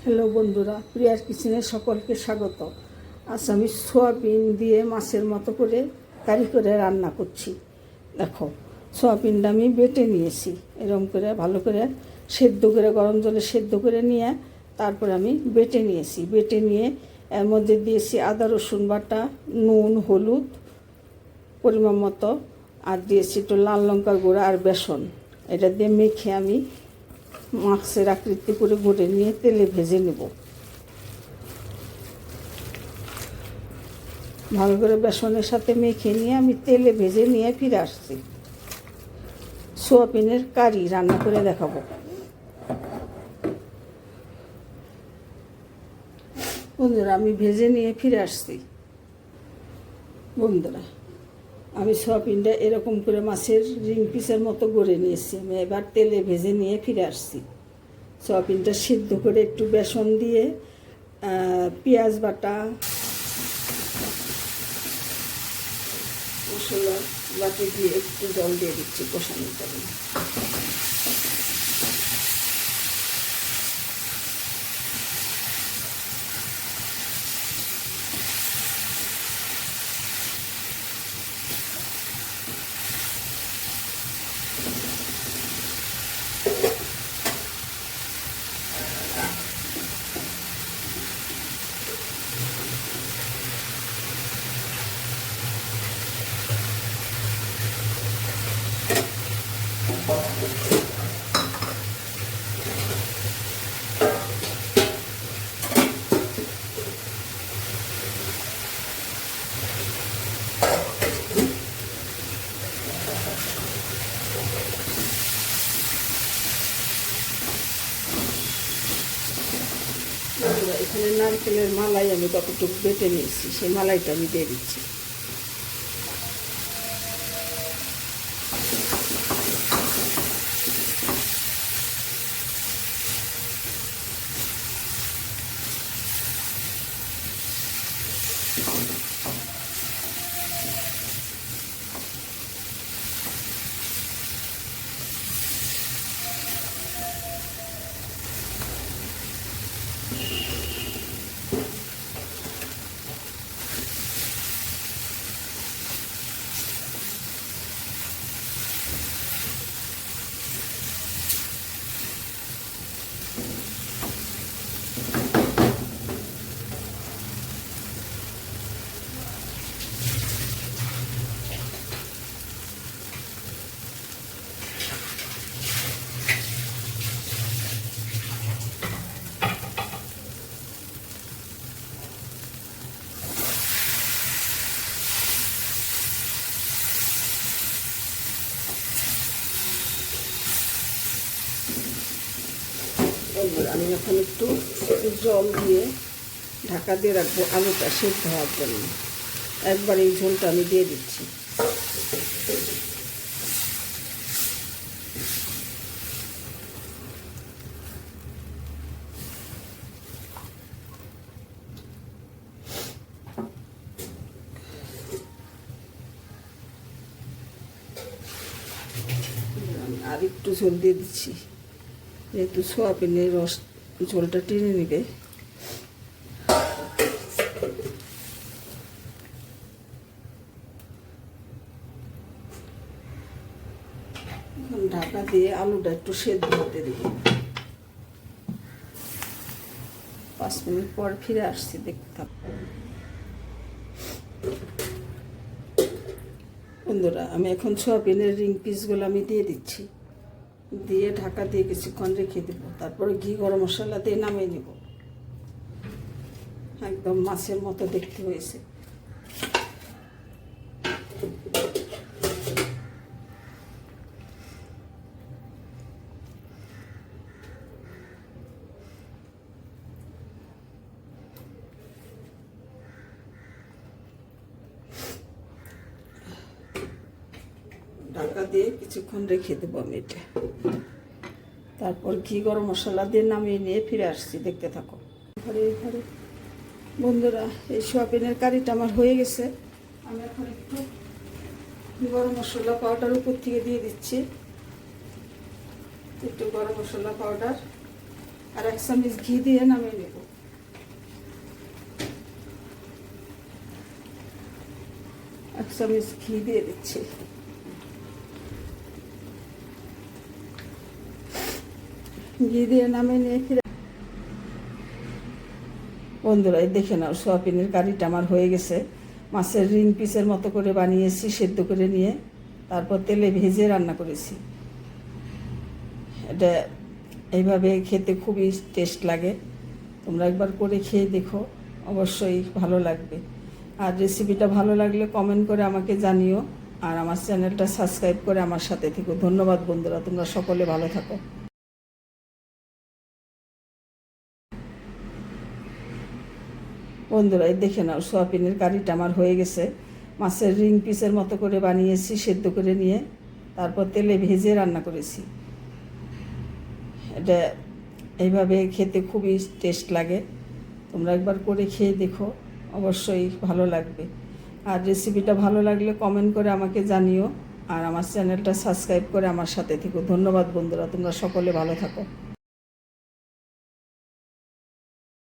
Hello বন্ধুরা, প্রিয়ার কিচেনে সকলকে স্বাগত। আজ আমি সোয়াবিন দিয়ে মাছের মতো করে কারি করে রান্না করছি। দেখো, সোয়াবিনটা আমি বেটে নিয়েছি, এরকম করে ভালো করে সেদ্ধ করে গরম জলে সেদ্ধ করে নিয়ে তারপরে আমি বেটে নিয়েছি। বেটে নিয়ে এর মধ্যে দিয়েছি আদা রসুন বাটা, নুন, হলুদ পরিমাণ মতো, আর দিয়েছি একটু লাল লঙ্কার গুঁড়া আর বেসন। এটা দিয়ে মেখে আমি মাছের আকৃতি করে গড়ে নিয়ে তেলে ভেজে নেব। ভালো করে বেসনের সাথে মেখে নিয়ে আমি তেলে ভেজে নিয়ে ফিরে আসছি। সোয়াবিনের কারি রান্না করে দেখাবো। বন্ধুরা, আমি ভেজে নিয়ে ফিরে আসছি। বন্ধুরা, আমি সোয়াবিনটা এরকম করে মাছের রিং পিসের মতো গড়ে নিয়েছি। আমি এবার তেলে ভেজে নিয়ে ফিরে আসছি। সোয়াবিনটা সিদ্ধ করে একটু বেসন দিয়ে পেঁয়াজ বাটা, মশলা বাটি দিয়ে একটু জল দিয়ে দিচ্ছি কষানোর জন্য। এখানে নারকেলের মালাই আমি কতটুকু বেটে নিয়েছি, সেই মালাইটা আমি দিয়ে দিচ্ছি। আমি এখন একটু জল দিয়ে ঢাকা দিয়ে রাখবো আলুটা সেদ্ধ হওয়ার জন্য। একবার এই ঝোলটা আমি দিয়ে দিচ্ছি। আর একটু ঝোল দিয়ে দিচ্ছি, যেহেতু সোয়াবিনের রস ঝোলটা টেনে নেবে। এখন ঢাকা দিয়ে আলুটা একটু সেদ্ধ হতে দেব। 5 মিনিট পর ফিরে আসছি, দেখতে থাকবো। বন্ধুরা, আমি এখন সোয়াবিনের রিং পিসগুলো আমি দিয়ে দিচ্ছি, দিয়ে ঢাকা দিয়ে কিছুক্ষণ রেখে দেবো। তারপরে ঘি গরম মশলা দিয়ে নামিয়ে নেব। একদম মাছের মতো দেখতে হয়েছে। ঢাকা দিয়ে কিছুক্ষণ রেখে দেবো আমি এটা। তারপর ঘি গরম মশলা দিয়ে নামিয়ে নিয়ে ফিরে আসছি, দেখতে থাকো। বন্ধুরা, এই সোয়াবিনের কারিটা আমার হয়ে গেছে। আমি এখন একটু গরম মশলা পাউডার উপর থেকে দিয়ে দিচ্ছি, একটু গরম মশলা পাউডার। আর 1 চামচ ঘি দিয়ে নামিয়ে নেব। এক চামচ ঘি দিয়ে দিচ্ছি। ঘি দিয়ে নামিয়ে নিয়ে ফিরে বন্ধুরা দেখে নাও, সোয়াবিনের কারিটা আমার হয়ে গেছে। মাছের রিং পিসের মতো করে বানিয়েছি, সেদ্ধ করে নিয়ে তারপর তেলে ভেজে রান্না করেছি। এটা এইভাবে খেতে খুবই টেস্ট লাগে। তোমরা একবার করে খেয়ে দেখো, অবশ্যই ভালো লাগবে। আর রেসিপিটা ভালো লাগলে কমেন্ট করে আমাকে জানিও, আর আমার চ্যানেলটা সাবস্ক্রাইব করে আমার সাথে থেকো। ধন্যবাদ বন্ধুরা, তোমরা সকলে ভালো থাকো। বন্ধুরা দেখে নাও, সোয়াবিনের কারিটা আমার হয়ে গেছে। মাছের রিং পিসের মতো করে বানিয়েছি, সেদ্ধ করে নিয়ে তারপর তেলে ভেজে রান্না করেছি। এটা এইভাবে খেতে খুবই টেস্ট লাগে। তোমরা একবার করে খেয়ে দেখো, অবশ্যই ভালো লাগবে। আর রেসিপিটা ভালো লাগলে কমেন্ট করে আমাকে জানিও, আর আমার চ্যানেলটা সাবস্ক্রাইব করে আমার সাথে থেকো। ধন্যবাদ বন্ধুরা, তোমরা সকলে ভালো থাকো।